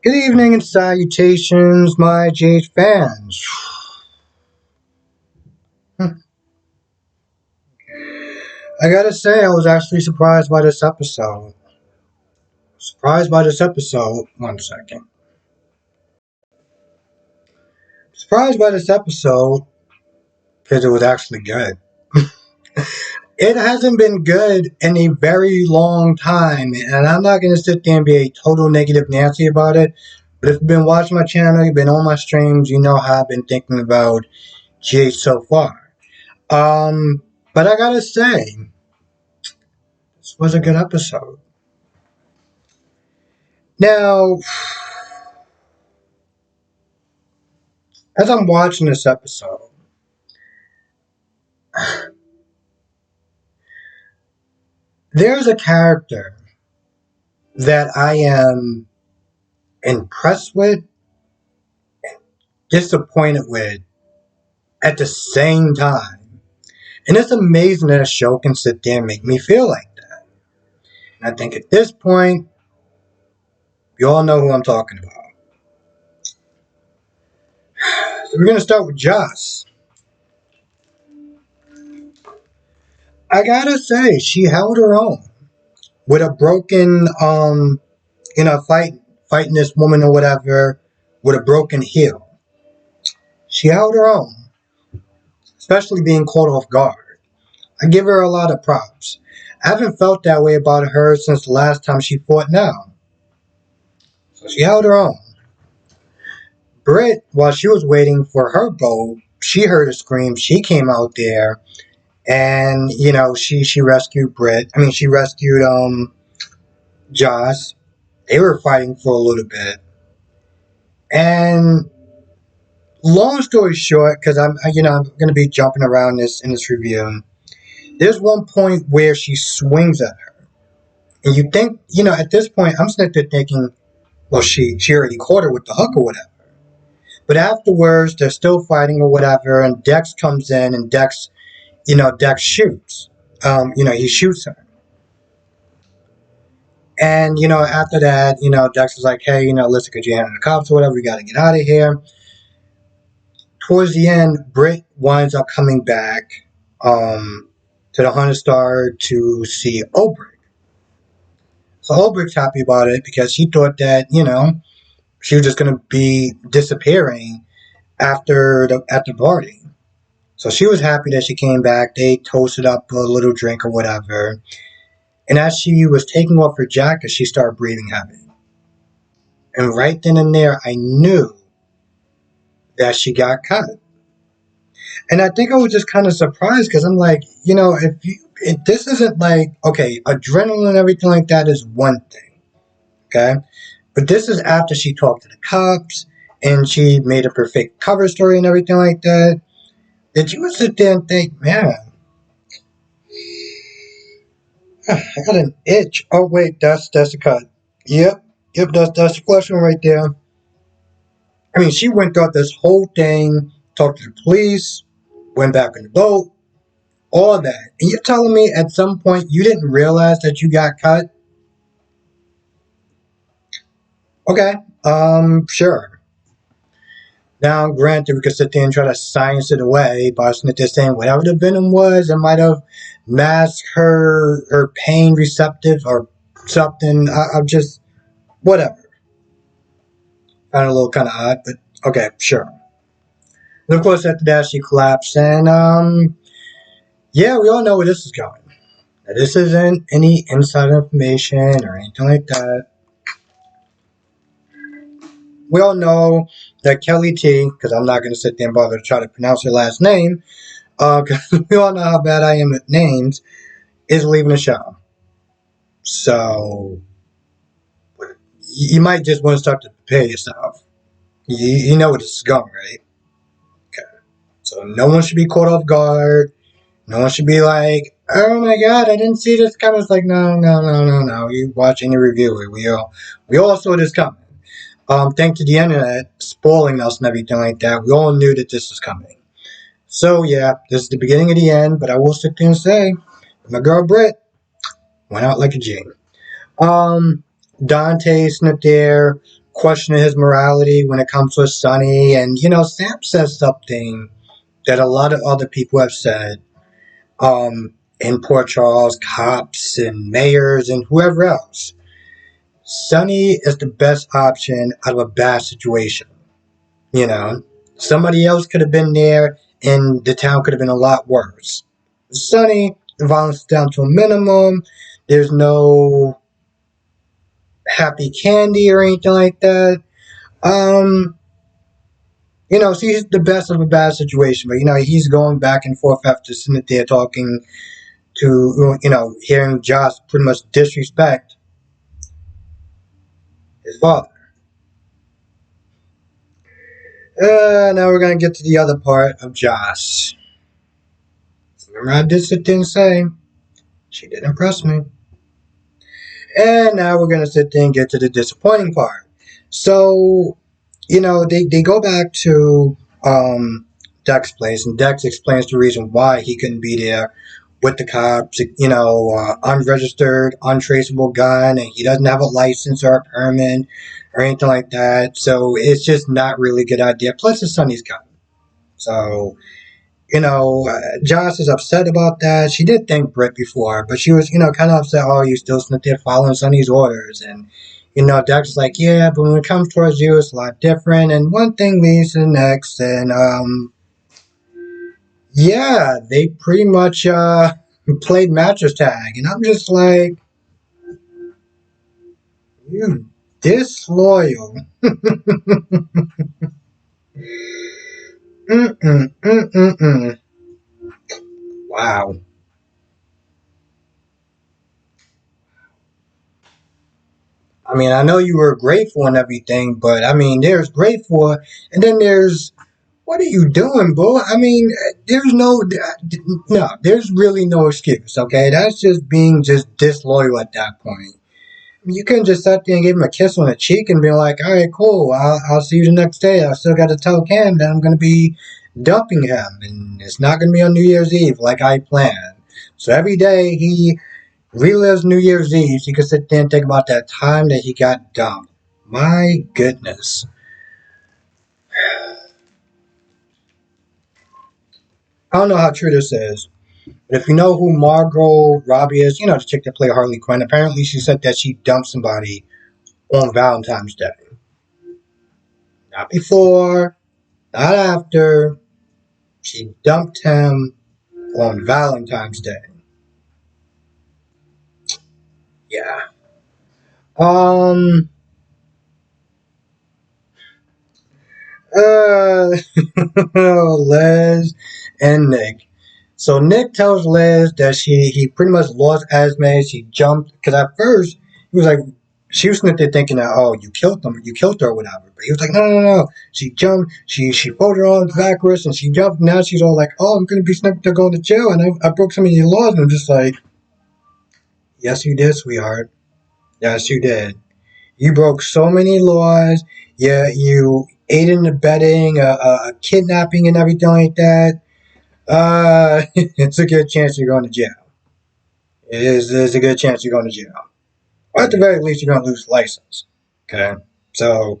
Good evening and salutations, my Jade fans. I gotta say, I was actually surprised by this episode. Surprised by this episode. One second. Surprised by this episode because it was actually good. It hasn't been good in a very long time, and I'm not gonna sit there and be a total negative Nancy about it. But if you've been watching my channel, you've been on my streams, you know how I've been thinking about Jade so far. But I gotta say, this was a good episode. Now, as I'm watching this episode, there's a character that I am impressed with, disappointed with at the same time. And it's amazing that a show can sit there and make me feel like that. And I think at this point, you all know who I'm talking about. So we're going to start with Joss. I gotta say, she held her own with a broken, fighting this woman or whatever with a broken heel. She held her own, especially being caught off guard. I give her a lot of props. I haven't felt that way about her since the last time she fought now. So she held her own. Britt, while she was waiting for her go, she heard a scream. She came out there and, she rescued Britt. I mean, she rescued, Joss. They were fighting for a little bit. And long story short, because I'm going to be jumping around in this review. There's one point where she swings at her. And you think, at this point, I'm sitting there thinking, well, she already caught her with the hook or whatever. But afterwards, they're still fighting or whatever, and Dex comes in, and Dex shoots. He shoots her. And, after that, Dex is like, hey, listen, could you handle the cops or whatever? We got to get out of here. Towards the end, Britt winds up coming back to the Hunter Star to see Olbrich. So Olbrich's happy about it because he thought that, she was just going to be disappearing at the party. So she was happy that she came back. They toasted up a little drink or whatever. And as she was taking off her jacket, she started breathing heavy. And right then and there, I knew that she got cut. And I think I was just kind of surprised because I'm like, if this isn't like, okay, adrenaline and everything like that is one thing, okay? But this is after she talked to the cops and she made up her fake cover story and everything like that. That you would sit there and think, man, I got an itch. Oh, wait, that's a cut. Yep, that's the question right there. I mean, she went through this whole thing, talked to the police, went back in the boat, all that. And you're telling me at some point you didn't realize that you got cut? Okay, sure. Now, granted, we could sit there and try to science it away by sitting there saying whatever the venom was, it might have masked her pain receptive or something. I'm just, whatever. Found it a little kind of odd, but okay, sure. And of course, after that, she collapsed, and yeah, we all know where this is going. Now, this isn't any inside information or anything like that. We all know that Kelly T, because I'm not going to sit there and bother to try to pronounce her last name, because we all know how bad I am at names, is leaving the show. So, you might just want to start to prepare yourself. You know where this is going, right? Okay. So, no one should be caught off guard. No one should be like, oh my god, I didn't see this coming. It's like, no. You watch any review. We all saw this coming. Thanks to the internet spoiling us and everything like that, we all knew that this was coming. So yeah, this is the beginning of the end, but I will sit there and say, my girl Britt went out like a G. Dante sitting there questioning his morality when it comes to Sonny. And, Sam says something that a lot of other people have said in Port Charles, cops and mayors and whoever else. Sonny is the best option out of a bad situation. You know, somebody else could have been there and the town could have been a lot worse. Sonny, the violence is down to a minimum. There's no happy candy or anything like that. Um, so he's the best of a bad situation, but he's going back and forth after sitting there talking to, hearing Josh pretty much disrespect his father. Now we're gonna get to the other part of Josh. Remember, I did sit there and say she did impress me. And now we're gonna sit there and get to the disappointing part. So, they go back to Dex place, and Dex explains the reason why he couldn't be there with the cops. Unregistered, untraceable gun, and he doesn't have a license or a permit or anything like that. So it's just not really a good idea. Plus, his son, he's gun. So Josh is upset about that. She did thank Britt before, but she was, kind of upset. Oh, you still sitting there following Sonny's orders, and Dex is like, yeah, but when it comes towards you, it's a lot different. And one thing leads to the next, and yeah, they pretty much played mattress tag, and I'm just like, you disloyal. Mm-mm. Wow. I mean, I know you were grateful and everything, but I mean, there's grateful, and then there's what are you doing, boo? I mean, there's really no excuse. Okay, that's just being just disloyal at that point. You couldn't just sit there and give him a kiss on the cheek and be like, all right, cool, I'll see you the next day. I still got to tell Cam that I'm going to be dumping him, and it's not going to be on New Year's Eve like I planned. So every day he relives New Year's Eve, so you can sit there and think about that time that he got dumped. My goodness. I don't know how true this is, but if you know who Margot Robbie is, the chick that played Harley Quinn, apparently she said that she dumped somebody on Valentine's Day. Not before, not after. She dumped him on Valentine's Day. Yeah. Um. Uh. Liz and Nick. So Nick tells Liz that he pretty much lost Esme. She jumped because at first he was like she was sitting there thinking that you killed her or whatever. But he was like no. She jumped, she folded her arms backwards and she jumped. Now she's all like, oh, I'm gonna be sent to going to jail and I broke so many laws. And I'm just like, yes you did, sweetheart. Yes you did. You broke so many laws. Yeah, you aided and abetting a kidnapping and everything like that. It's a good chance you're going to jail. There's a good chance you're going to jail. Or at the very least, you're going to lose the license. Okay? So,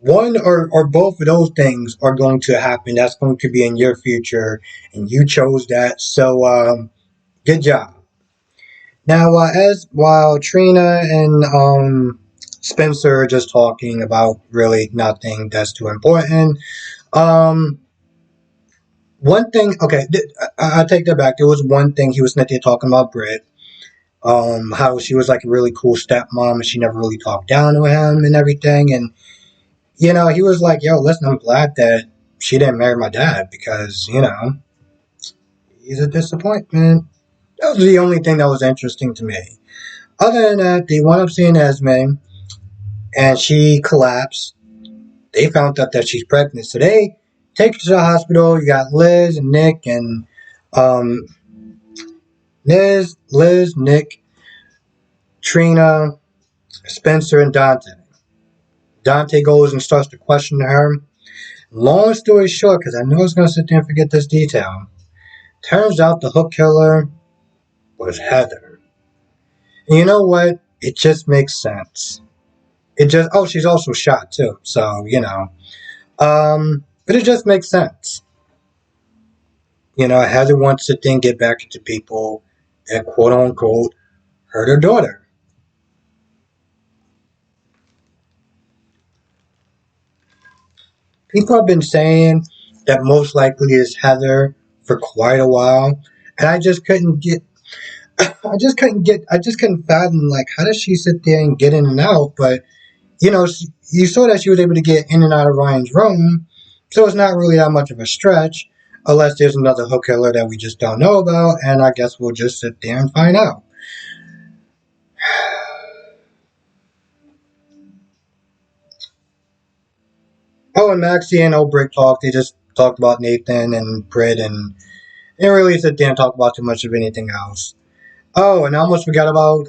one or both of those things are going to happen. That's going to be in your future, and you chose that. So, good job. Now, while Trina and Spencer are just talking about really nothing that's too important, um, one thing, okay, I take that back. There was one thing he was not there talking about Britt. How she was like a really cool stepmom and she never really talked down to him and everything. And, he was like, yo, listen, I'm glad that she didn't marry my dad because, he's a disappointment. That was the only thing that was interesting to me. Other than that, they wound up seeing Esme and she collapsed. They found out that she's pregnant. So they take her to the hospital. You got Liz and Nick and um, Liz, Nick, Trina, Spencer, and Dante. Dante goes and starts to question her. Long story short, because I know I was going to sit there and forget this detail, turns out the hook killer was Heather. And you know what? It just makes sense. it just, oh, she's also shot too. So, but it just makes sense. Heather wants to then get back into people that quote unquote hurt her daughter. People have been saying that most likely is Heather for quite a while, and I just couldn't fathom like how does she sit there and get in and out, but you saw that she was able to get in and out of Ryan's room, so it's not really that much of a stretch, unless there's another hook killer that we just don't know about, and I guess we'll just sit there and find out. Oh, and Maxie and Old Brick talked. They just talked about Nathan and Britt, and they didn't really sit there and talk about too much of anything else. Oh, and I almost forgot about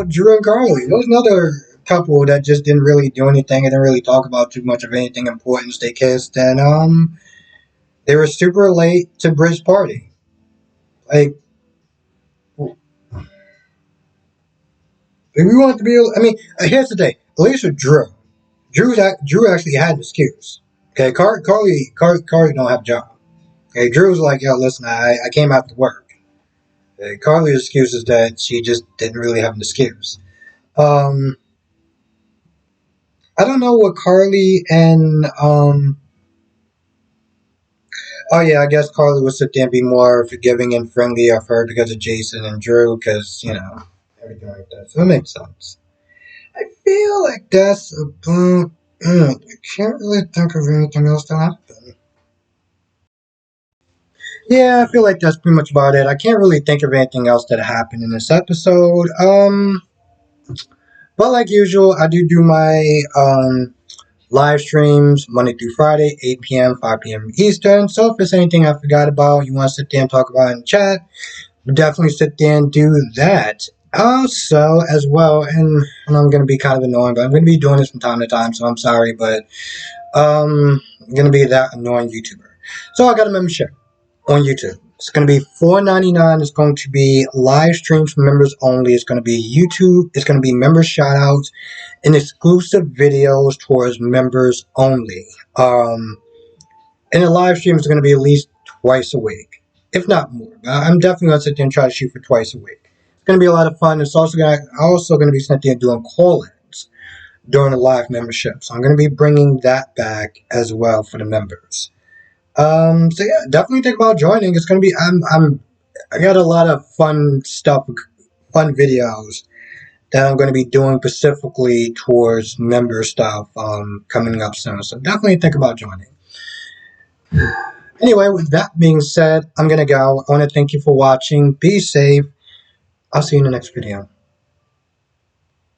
Drew and Carly. There was another couple that just didn't really do anything and didn't really talk about too much of anything important. They kissed, and they were super late to Britt's party. Like, if we want to be, I mean, here's the thing. At least with Drew, Drew actually had an excuse. Okay, Carly don't have a job. Okay, Drew's like, yo, listen, I came out to work. Okay, Carly's excuse is that she just didn't really have an excuse. Um, I don't know what Carly and oh yeah, I guess Carly would sit there and be more forgiving and friendly of her because of Jason and Drew, because everything like that. So it makes sense. I feel like that's about it. I can't really think of anything else that happened. Yeah, I feel like that's pretty much about it. I can't really think of anything else that happened in this episode. But like usual, I do my live streams Monday through Friday, 8 p.m., 5 p.m. Eastern. So if there's anything I forgot about, you want to sit there and talk about in chat, definitely sit there and do that. Also, as well, and I'm going to be kind of annoying, but I'm going to be doing this from time to time, so I'm sorry, but I'm going to be that annoying YouTuber. So I got a membership on YouTube. It's going to be $4.99. It's going to be live streams for members only. It's going to be YouTube. It's going to be member shoutouts and exclusive videos towards members only. And the live stream is going to be at least twice a week, if not more. But I'm definitely going to sit there and try to shoot for twice a week. It's going to be a lot of fun. It's also going to be sitting there doing call-ins during the live membership. So I'm going to be bringing that back as well for the members. So yeah, definitely think about joining. It's gonna be I got a lot of fun stuff, fun videos that I'm gonna be doing specifically towards member stuff coming up soon. So definitely think about joining. Anyway, with that being said, I'm gonna go. I wanna thank you for watching. Be safe. I'll see you in the next video.